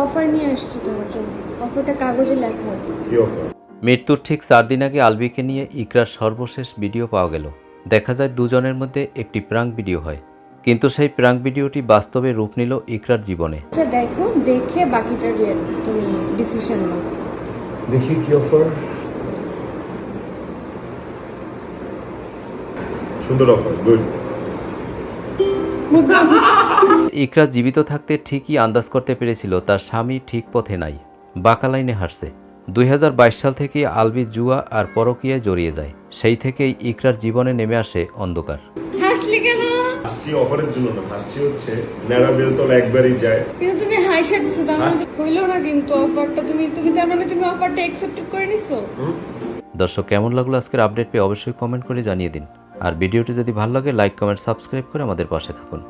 Offer নিয়ে আসছি তোমার জন্য। অফারটা কাগজে লেখা আছে। কি অফার? মৃত্যুর ঠিক 4 দিন আগে আলবিকে নিয়ে ইকরার সর্বশেষ ভিডিও পাওয়া গেল। দেখা যায় দুজনের মধ্যে একটি প্রাঙ্ক ভিডিও হয়, কিন্তু সেই প্রাঙ্ক ভিডিওটি বাস্তবে রূপ নিল ইকরার জীবনে। আচ্ছা দেখো, দেখে বাকিটা তুমি ডিসিশন নাও। দেখি কি অফার। সুন্দর অফার, গুড। ইকরা জীবিত থাকতে ঠিকই আন্দাজ করতে পেরেছিল তার স্বামী ঠিক পথে নাই, বাঁকা লাইনে হাঁটছে। 2022 সাল থেকে আলবি জুয়া আর পরকীয়ায় জড়িয়ে যায়। সেই থেকেই ইকরার জীবনে নেমে আসে অন্ধকার। হাসলি কেন? হাসছি অফারের জন্য না, হাসছি হচ্ছে ন্যাড়া বেলতলা একবারই যায়। কিন্তু তুমি হাসা দিছো, তার মানে হইলো না কিন্তু অফারটা। তুমি তার মানে তুমি অফারটা অ্যাকসেপ্ট করে নিছো। দর্শক, কেমন লাগলো আজকের আপডেট পেয়ে অবশ্যই কমেন্ট করে জানিয়ে দিন। আর ভিডিওটি যদি ভালো লাগে লাইক কমেন্ট সাবস্ক্রাইব করে আমাদের পাশে থাকুন।